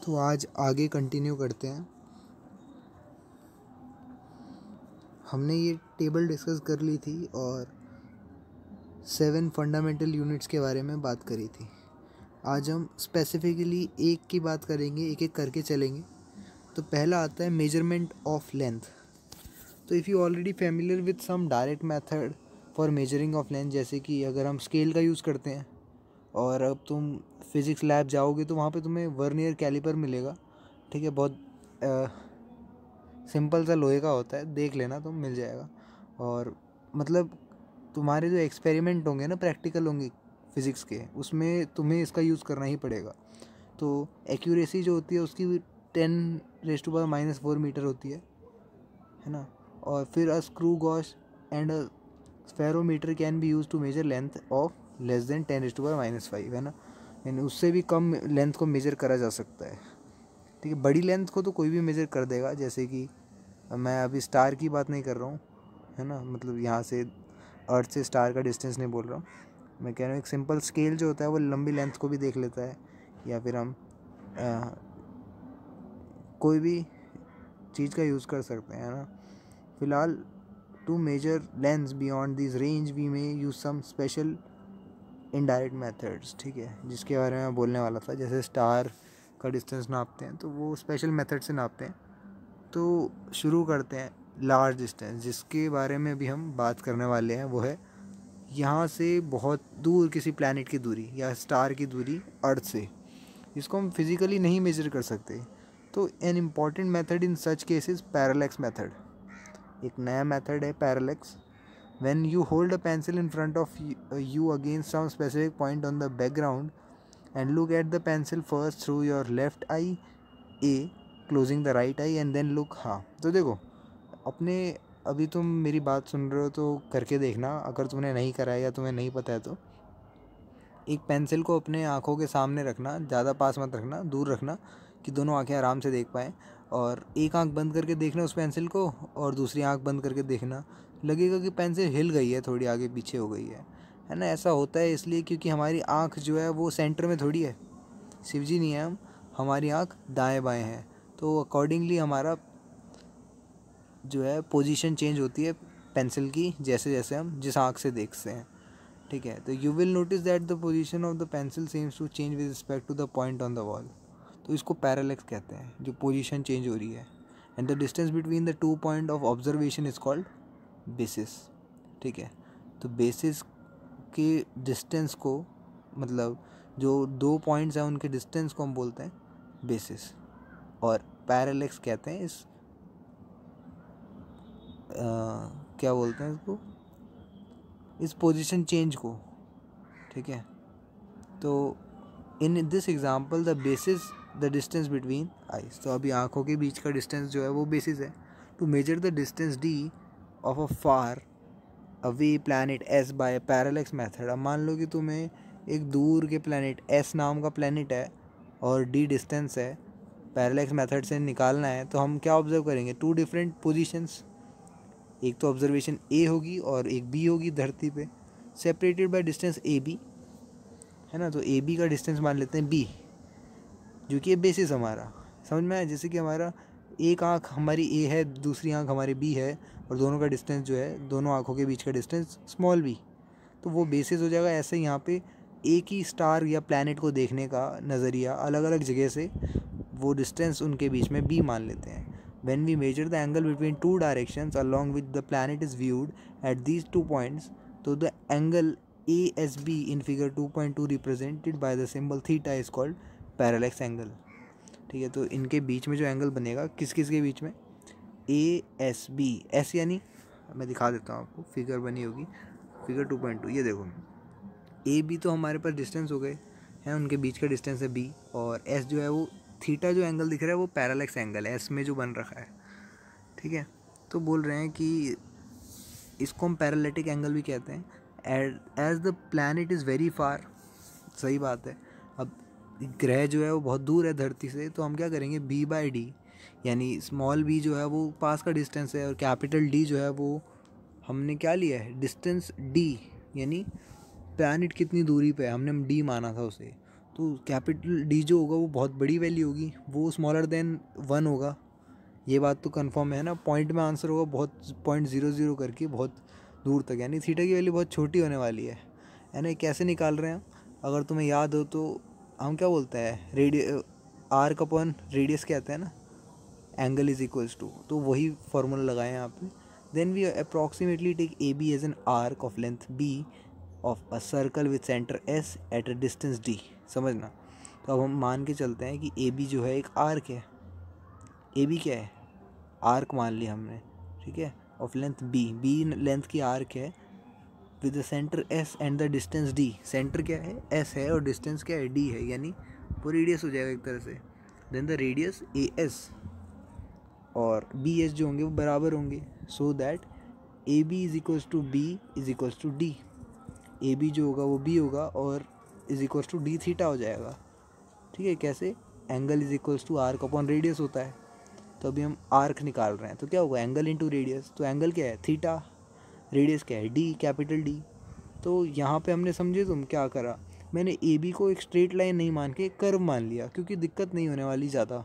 तो आज आगे कंटिन्यू करते हैं। हमने ये टेबल डिस्कस कर ली थी और 7 फंडामेंटल यूनिट्स के बारे में बात करी थी। आज हम स्पेसिफिकली एक की बात करेंगे, एक एक करके चलेंगे। तो पहला आता है मेजरमेंट ऑफ लेंथ। तो if you already familiar with some direct method for measuring of length, जैसे कि अगर हम स्केल का यूज़ करते हैं और अब तुम फिज़िक्स लैब जाओगे तो वहाँ पे तुम्हें वर्नियर कैलिपर मिलेगा। ठीक है, बहुत सिंपल सा लोहे का होता है, देख लेना तुम, मिल जाएगा। और मतलब तुम्हारे जो एक्सपेरिमेंट होंगे ना, प्रैक्टिकल होंगे फिज़िक्स के, उसमें तुम्हें इसका यूज़ करना ही पड़ेगा। तो एक्यूरेसी जो होती है उसकी 10⁻⁻⁴ मीटर होती है ना। और फिर a screw gauge and a spherometer can be use to measure length of less than 10⁻⁵ है ना, यानी उससे भी कम लेंथ को मेजर करा जा सकता है। ठीक है, बड़ी लेंथ को तो कोई भी मेजर कर देगा, जैसे कि मैं अभी स्टार की बात नहीं कर रहा हूँ, है ना, मतलब यहाँ से अर्थ से स्टार का डिस्टेंस नहीं बोल रहा हूँ। मैं कह रहा हूँ एक सिंपल स्केल जो होता है वो लंबी लेंथ को भी देख लेता है, या फिर हम कोई भी चीज़ का यूज़ कर सकते हैं, है ना। फिलहाल to measure lengths beyond this range we may use some special indirect methods. ठीक है, जिसके बारे में मैं बोलने वाला था। जैसे स्टार का डिस्टेंस नापते हैं तो वो स्पेशल मेथड से नापते हैं। तो शुरू करते हैं लार्ज डिस्टेंस, जिसके बारे में भी हम बात करने वाले हैं। वो है यहाँ से बहुत दूर किसी प्लैनेट की दूरी या स्टार की दूरी अर्थ से, जिसको हम फिज़िकली नहीं मेजर कर सकते। तो an important method in such cases parallax method. एक नया मेथड है parallax. When you hold a pencil in front of you against some specific point on the background and look at the pencil first through your left eye a, closing the right eye and then look. हाँ, तो देखो अपने, अभी तुम मेरी बात सुन रहे हो तो करके देखना, अगर तुमने नहीं करा है या तुम्हें नहीं पता है तो। एक पेंसिल को अपने आँखों के सामने रखना, ज़्यादा पास मत रखना, दूर रखना, कि दोनों आँखें आराम से देख पाएँ। और एक आँख बंद करके देखना उस पेंसिल को, और दूसरी आँख बंद करके देखना। लगेगा कि पेंसिल हिल गई है, थोड़ी आगे पीछे हो गई है ना। ऐसा होता है इसलिए क्योंकि हमारी आँख जो है वो सेंटर में थोड़ी है, शिवजी नहीं है हम, हमारी आँख दाएँ बाएँ हैं। तो अकॉर्डिंगली हमारा जो है पोजीशन चेंज होती है पेंसिल की, जैसे जैसे हम जिस आँख से देखते हैं। ठीक है, तो you will notice that the position of the pencil seems to change with respect to the point on the wall. तो इसको पैरालेक्स कहते हैं, जो पोजीशन चेंज हो रही है। And the distance between the 2 point of observation is called basis. ठीक है, तो बेसिस के डिस्टेंस को, मतलब जो 2 पॉइंट्स हैं उनके डिस्टेंस को हम बोलते हैं बेसिस, और पैरालेक्स कहते हैं इस क्या बोलते हैं इसको, इस पोजीशन चेंज को। ठीक है, तो in this example the basis the distance between eyes. तो अभी आँखों के बीच का डिस्टेंस जो है वो बेसिस है। To measure the distance D of a far away planet S by parallax method. अब मान लो कि तुम्हें एक दूर के प्लैनेट एस नाम का प्लैनेट है और डी डिस्टेंस है, पैरालेक्स मेथड से निकालना है। तो हम क्या ऑब्जर्व करेंगे, 2 डिफरेंट पोजीशंस। एक तो ऑब्जर्वेशन ए होगी और एक बी होगी धरती पे, separated by distance A B, है ना। तो ए बी का डिस्टेंस मान लेते हैं बी, जो कि बेसिस हमारा, समझ में आया। जैसे कि हमारा एक आँख हमारी ए है, दूसरी आँख हमारी बी है, और दोनों का डिस्टेंस जो है, दोनों आँखों के बीच का डिस्टेंस स्मॉल बी, तो वो बेसिस हो जाएगा। ऐसे यहाँ पे एक ही स्टार या प्लैनेट को देखने का नज़रिया अलग अलग जगह से, वो डिस्टेंस उनके बीच में बी मान लेते हैं। When we measure the angle between 2 directions along which the planet is viewed at these 2 points, तो the angle ASB in figure 2.2 represented by the symbol theta is called parallax angle। ठीक है, तो इनके बीच में जो एंगल बनेगा, किस किस के बीच में, ASB, एस यानी, मैं दिखा देता हूँ आपको, फिगर बनी होगी फिगर 2.2, ये देखो। AB तो हमारे पास डिस्टेंस हो गए हैं, उनके बीच का डिस्टेंस है B, और S जो है वो थीटा, जो एंगल दिख रहा है वो पैरालेक्स एंगल है, एस में जो बन रखा है। ठीक है, तो बोल रहे हैं कि इसको हम पैरालिटिक एंगल भी कहते हैं। As the planet is very far, सही बात है। अब ग्रह जो है वो बहुत दूर है धरती से, तो हम क्या करेंगे, बी बाई डी, यानी स्मॉल बी जो है वो पास का डिस्टेंस है, और कैपिटल डी जो है वो हमने क्या लिया है, डिस्टेंस डी, यानी प्लैनेट कितनी दूरी पे है, हमने डी माना था उसे, तो कैपिटल डी जो होगा वो बहुत बड़ी वैल्यू होगी, वो स्मॉलर देन 1 होगा। ये बात तो कंफर्म है ना। पॉइंट में आंसर होगा बहुत 0.00 करके बहुत दूर तक, यानी थीटा की वैल्यू बहुत छोटी होने वाली है ना। कैसे निकाल रहे हैं? अगर तुम्हें याद हो तो हम क्या बोलते हैं, आर्क अपॉन रेडियस कहते हैं ना, एंगल इज इक्वल्स टू, तो वही फार्मूला लगाए हैं यहाँ पे। Then we approximately take A B as an arc of length B of a circle with centre S at a distance D. समझना। तो अब हम मान के चलते हैं कि ए बी जो है एक आर्क है। ए बी क्या है? आर्क मान लिया हमने, ठीक है, of length B, B length की आर्क है with the centre S and the distance D. Centre क्या है? एस है, और डिस्टेंस क्या है? डी है, यानी वो रेडियस हो जाएगा एक तरह से। Then the radius A S और बी एस जो होंगे वो बराबर होंगे, so that A B is equals to B is equals to D. A B जो होगा वो बी होगा और is equals to D theta हो जाएगा, ठीक है। कैसे? Angle is equals to arc upon radius होता है। तो अभी हम आर्क निकाल रहे हैं, तो क्या होगा? Angle into radius. तो एंगल क्या है? थीटा, रेडियस क्या है? D, capital D. तो यहाँ पे हमने, समझे तुम क्या करा, मैंने ए बी को एक स्ट्रेट लाइन नहीं मान के कर्व मान लिया, क्योंकि दिक्कत नहीं होने वाली ज़्यादा,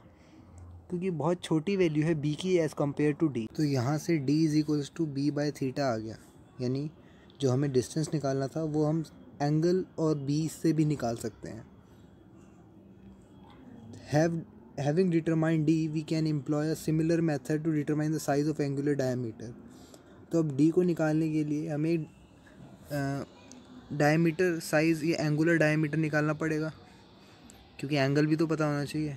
क्योंकि बहुत छोटी वैल्यू है बी की एज़ कम्पेयर टू डी। तो यहाँ से D is equals to B by theta आ गया, यानी जो हमें डिस्टेंस निकालना था वो हम एंगल और बी से भी निकाल सकते हैं। Having determined D, we can employ a similar method to determine the size of angular diameter. तो अब D को निकालने के लिए हमें डायमीटर साइज़ या एंगुलर डायमीटर निकालना पड़ेगा, क्योंकि एंगल भी तो पता होना चाहिए।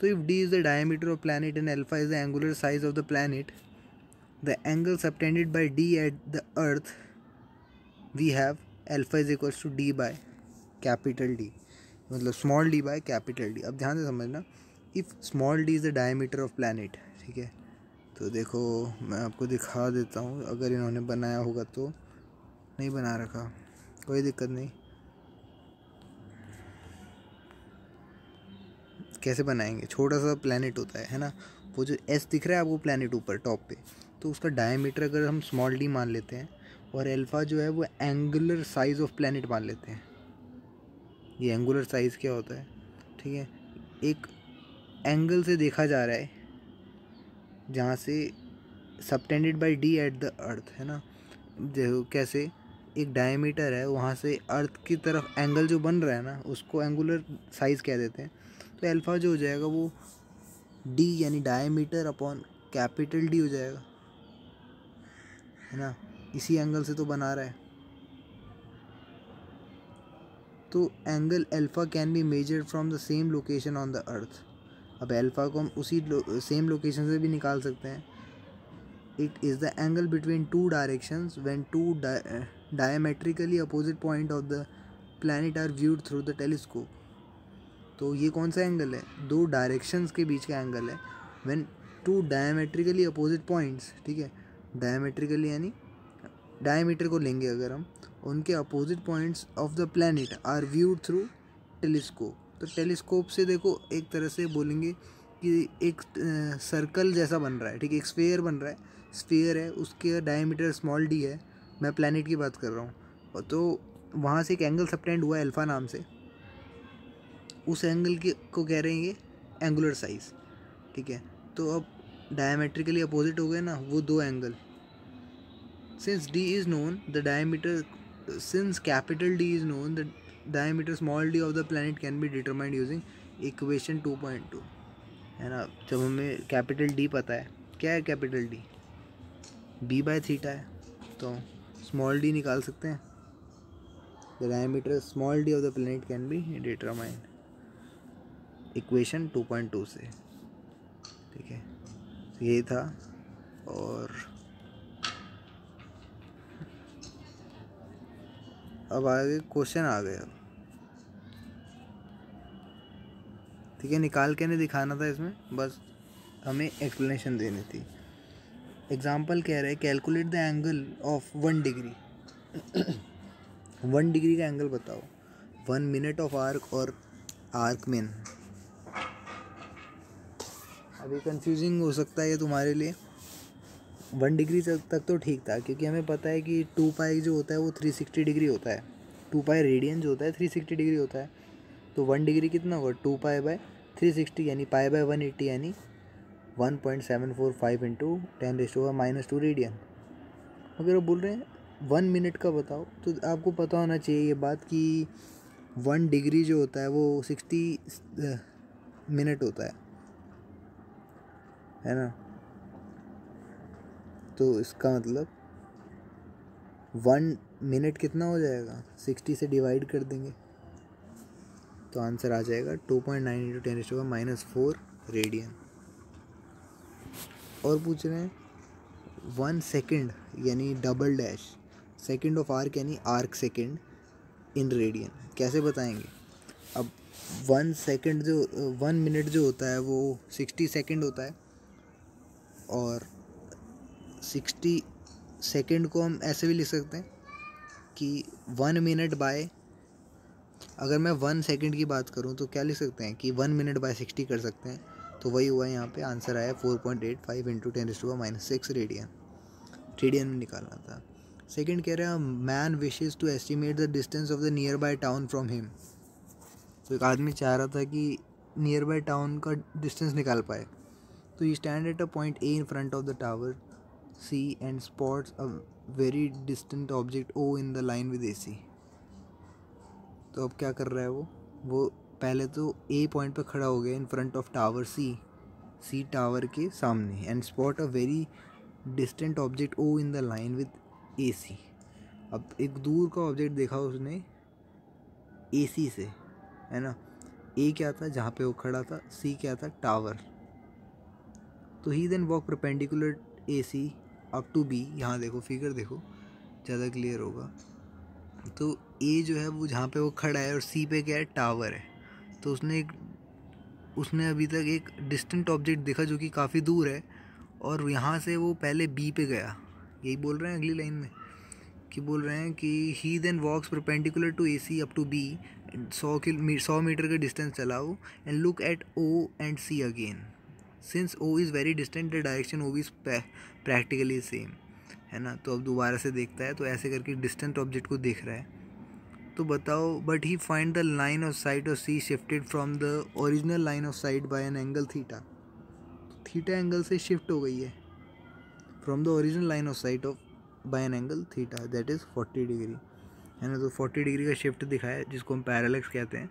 तो if D is the diameter of planet and alpha is the angular size of the planet, the angle subtended by D at the earth, we have alpha is equals to D by capital D, मतलब small D by capital D. अब ध्यान से समझना, if small D is the diameter of planet, ठीक है। तो देखो मैं आपको दिखा देता हूँ, अगर इन्होंने बनाया होगा तो, नहीं बना रखा कोई दिक्कत नहीं, कैसे बनाएंगे? छोटा सा प्लैनेट होता है ना, वो जो एस दिख रहा है आपको प्लैनेट ऊपर टॉप पे, तो उसका डायमीटर अगर हम स्मॉल डी मान लेते हैं और अल्फ़ा जो है वो एंगुलर साइज़ ऑफ प्लैनेट मान लेते हैं। ये एंगुलर साइज़ क्या होता है, ठीक है, एक एंगल से देखा जा रहा है जहाँ से subtended bye D at the earth, है ना। देखो कैसे, एक डायमीटर है, वहाँ से अर्थ की तरफ एंगल जो बन रहा है ना, उसको एंगुलर साइज़ कह देते हैं। तो अल्फ़ा जो हो जाएगा वो डी यानी डायमीटर अपॉन कैपिटल डी हो जाएगा, है ना। इसी एंगल से तो बना रहा है। तो angle alpha can be measured from the same location on the earth. अब अल्फ़ा को हम उसी सेम लोकेशन से भी निकाल सकते हैं। It is the angle between two directions when two diametrically opposite point of the planet are viewed through the telescope. तो ये कौन सा एंगल है? दो डायरेक्शंस के बीच का एंगल है, when two diametrically opposite points, ठीक है। डायमेट्रिकली यानी डायमीटर को लेंगे अगर हम, उनके opposite points of the planet are viewed through telescope. तो टेलीस्कोप से देखो एक तरह से बोलेंगे कि एक सर्कल जैसा बन रहा है, ठीक है, एक स्फीयर बन रहा है, स्फीयर है, उसके डायमीटर स्मॉल डी है, मैं प्लैनेट की बात कर रहा हूँ, और तो वहाँ से एक एंगल सबटेंड हुआ है अल्फ़ा नाम से, उस एंगल के को कह रहे हैं ये एंगुलर साइज़, ठीक है। तो अब डायमेट्रिकली अपोजिट हो गए ना वो दो angle. Since D is known the diameter, since capital D is known the diameter small D of the planet can be determined using equation 2.2, है ना। जब हमें कैपिटल डी पता है, क्या है capital D? B by theta है, तो स्मॉल डी निकाल सकते हैं। The diameter small D of the planet can be determined equation 2.2 से, ठीक है। तो ये था, और अब आगे क्वेश्चन आ गया, ठीक है। निकाल के नहीं दिखाना था इसमें, बस हमें एक्सप्लेनेशन देनी थी। एग्जाम्पल कह रहे हैं calculate the angle of 1 degree 1 degree का एंगल बताओ, 1 मिनट ऑफ आर्क और आर्क मेन। अभी कंफ्यूजिंग हो सकता है ये तुम्हारे लिए। 1 डिग्री तक तो ठीक था, क्योंकि हमें पता है कि 2 पाई जो होता है वो 360 डिग्री होता है, 2 पाई रेडियन जो होता है 360 डिग्री होता है। तो 1 डिग्री कितना होगा 2π/360 यानी π/180 यानी 1.745 इंटू 10⁻⁻² रेडियन। अगर वो बोल रहे हैं 1 मिनट का बताओ तो आपको पता होना चाहिए ये बात कि 1 डिग्री जो होता है वो 60 मिनट होता है ना। तो इसका मतलब 1 मिनट कितना हो जाएगा 60 से डिवाइड कर देंगे तो आंसर आ जाएगा 2.9 इंटू 10⁻⁻4 रेडियन। और पूछ रहे हैं 1 सेकेंड यानी double dash second of arc यानी आर्क सेकेंड इन रेडियन कैसे बताएंगे। अब 1 सेकेंड जो 1 मिनट जो होता है वो 60 सेकेंड होता है और 60 सेकेंड को हम ऐसे भी लिख सकते हैं कि 1 मिनट बाय, अगर मैं 1 सेकेंड की बात करूं तो क्या लिख सकते हैं कि 1 मिनट बाय 60 कर सकते हैं। तो वही हुआ यहाँ पे आंसर आया 4.85 इंटू 10⁻⁻6 रेडियन में निकालना था। सेकेंड कह रहा है man wishes to estimate the distance of the nearby town from him. तो एक आदमी चाह रहा था कि नियर बाय टाउन का डिस्टेंस निकाल पाए। तो he stand at a point A in front of the tower C and spots a very distant object O in the line with AC। तो अब क्या कर रहा है वो पहले तो ए पॉइंट पर खड़ा हो गया in front of tower C tower के सामने and spot a very distant object O in the line with AC। अब एक दूर का ऑब्जेक्ट देखा उसने AC से, है ना। ए क्या था जहाँ पे वो खड़ा था, सी क्या था टावर। तो he then walk perpendicular AC up to B. यहाँ देखो फिगर देखो ज़्यादा क्लियर होगा। तो ए जो है वो जहाँ पे वो खड़ा है और सी पे क्या है टावर है। तो उसने अभी तक एक डिस्टेंट ऑब्जेक्ट देखा जो कि काफ़ी दूर है और यहाँ से वो पहले बी पे गया। यही बोल रहे हैं अगली लाइन में कि बोल रहे हैं कि he then walks perpendicular to AC up to B 100 metre का डिस्टेंस चलाओ and look at O and C again since O is very distant the direction O is practically same, है ना। तो अब दोबारा से देखता है तो ऐसे करके डिस्टेंट ऑब्जेक्ट को देख रहा है। तो बताओ but he find the line of sight of C shifted from the original line of sight by an angle theta. Theta angle से शिफ्ट हो गई है from the original line of sight of by an angle theta that is 40 degree, है ना। तो 40 degree का shift दिखाया है जिसको हम पैरेलक्स कहते हैं।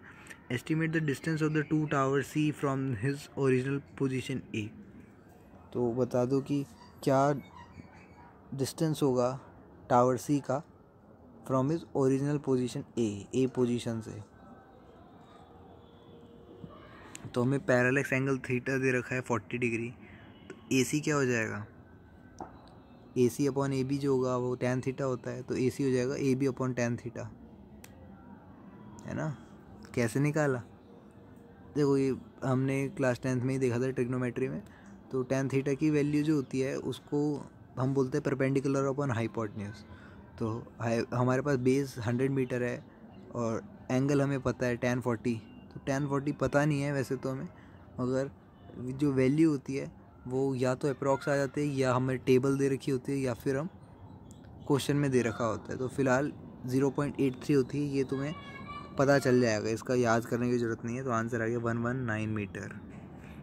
Estimate the distance of the two tower C from his original position A। तो बता दो कि क्या डिस्टेंस होगा टावर C का from his original position A position से। तो हमें पैरेलक्स एंगल थीटा दे रखा है 40 डिग्री। तो AC क्या हो जाएगा, AC अपॉन AB जो होगा वो tan थीटा होता है। तो AC हो जाएगा AB अपॉन tan थीटा, है ना। कैसे निकाला देखो, ये हमने क्लास 10th में ही देखा था ट्रिग्नोमेट्री में। तो tan थीटा की वैल्यू जो होती है उसको हम बोलते हैं परपेंडिकुलर अपॉन हाइपोटेन्यूज। तो हमारे पास बेस 100 मीटर है और एंगल हमें पता है tan 40। तो tan 40 पता नहीं है वैसे तो हमें, मगर जो वैल्यू होती है वो या तो अप्रॉक्स आ जाते हैं या हमें टेबल दे रखी होती है या फिर हम क्वेश्चन में दे रखा होता है। तो फ़िलहाल 0.83 होती है, ये तुम्हें पता चल जाएगा, इसका याद करने की ज़रूरत नहीं है। तो आंसर आ गया 119 मीटर।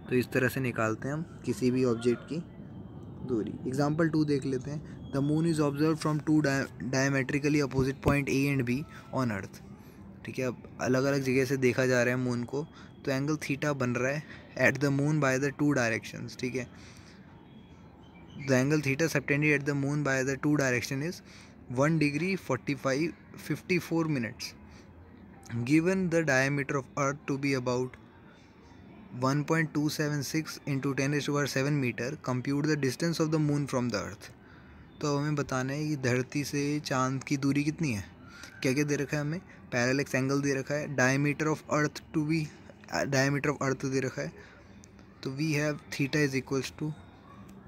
तो इस तरह से निकालते हैं हम किसी भी ऑब्जेक्ट की दूरी। एग्जाम्पल 2 देख लेते हैं। The moon is observe from 2 diametrically opposite point A and B on earth. ठीक है, अब अलग अलग जगह से देखा जा रहा है मून को। तो एंगल थीटा बन रहा है at the moon by the 2 directions. ठीक है, the angle theta subtended at the moon by the 2 direction is 1 degree 54 minutes. Given the diameter of earth to be about 1.276 into 10⁻7 metre, compute the distance of the moon from the earth. तो हमें बताना है कि धरती से चांद की दूरी कितनी है। क्या क्या दे रखा है हमें, पैरेलक्स एंगल दे रखा है, डायमीटर ऑफ अर्थ दे रखा है। तो we have theta is equals to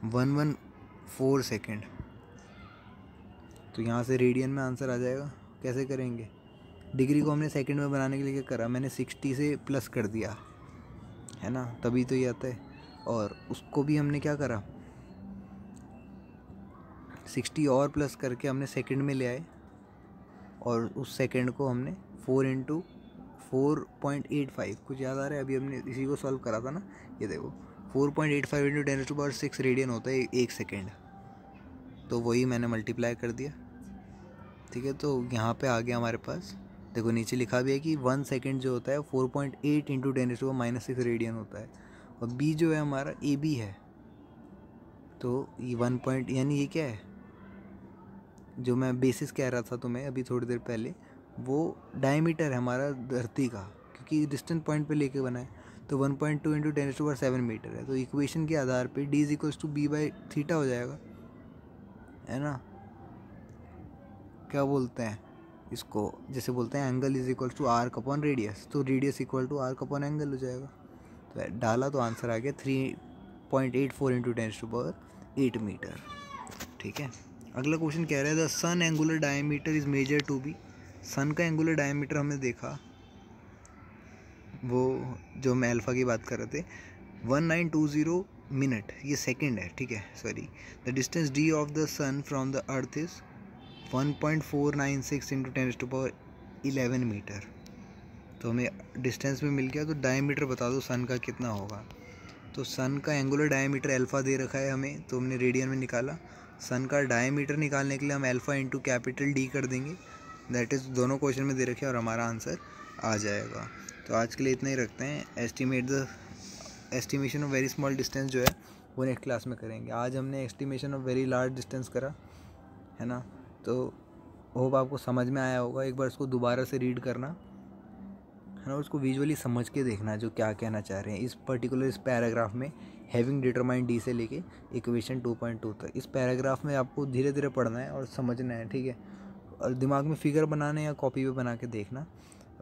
114 second. तो यहाँ से रेडियन में आंसर आ जाएगा। कैसे करेंगे, डिग्री को हमने सेकंड में बनाने के लिए क्या करा, मैंने 60 से प्लस कर दिया, है ना, तभी तो ये आता है। और उसको भी हमने क्या करा, 60 और प्लस करके हमने सेकंड में ले आए और उस सेकंड को हमने 4 इंटू 4.85 कुछ याद आ रहा है, अभी हमने इसी को सॉल्व करा था ना, ये देखो 4.85 इंटू 10⁻6 रेडियन होता है 1 सेकेंड, तो वही मैंने मल्टीप्लाई कर दिया, ठीक है। तो यहाँ पे आ गया हमारे पास, देखो नीचे लिखा भी है कि 1 सेकेंड जो होता है 4.8 इंटू 10⁻6 रेडियन होता है, और बी जो है हमारा ए बी है, तो ये 1 पॉइंट यानी ये क्या है, जो मैं बेसिस कह रहा था तुम्हें अभी थोड़ी देर पहले, वो डायमीटर है हमारा धरती का, क्योंकि डिस्टेंट पॉइंट पे लेके बना है, तो 1.2 इंटू 10⁻7 मीटर है। तो इक्वेशन के आधार पे d is equals to B by theta हो जाएगा, है ना। क्या बोलते हैं इसको, जैसे बोलते हैं angle is equal to arc upon radius, तो radius equal to arc upon angle हो जाएगा। तो डाला तो आंसर आ गया 3.84 इंटू 10⁸ मीटर, ठीक है। अगला क्वेश्चन कह रहा है the sun angular diameter is measure to be, sun का एंगुलर डायमीटर हमने देखा, वो जो मैं अल्फ़ा की बात कर रहे थे 1920 मिनट, ये सेकंड है, ठीक है, sorry. The distance D of the sun from the earth is 1.496 into 10⁻11 metre. तो हमें डिस्टेंस में मिल गया, तो डायमीटर बता दो सन का कितना होगा। तो सन का एंगुलर डायमीटर अल्फ़ा दे रखा है हमें, तो हमने रेडियन में निकाला। सन का डायमीटर निकालने के लिए हम अल्फ़ा इंटू कैपिटल डी कर देंगे, दैट इज़ दोनों क्वेश्चन में दे रखे हैं और हमारा आंसर आ जाएगा। तो आज के लिए इतना ही रखते हैं। Estimation of very small distance जो है वो नेक्स्ट क्लास में करेंगे। आज हमने estimation of very large distance करा, है ना। तो होप आपको समझ में आया होगा, एक बार इसको दोबारा से रीड करना, है ना, उसको विजुअली समझ के देखना जो क्या कहना चाह रहे हैं इस पर्टिकुलर इस पैराग्राफ में, हैविंग डिटरमाइंड डी से लेके इक्वेशन 2.2 तक। इस पैराग्राफ में आपको धीरे धीरे पढ़ना है और समझना है, ठीक है, और दिमाग में फिगर बनाने या कॉपी पे बना के देखना।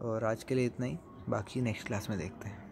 और आज के लिए इतना ही, बाकी नेक्स्ट क्लास में देखते हैं।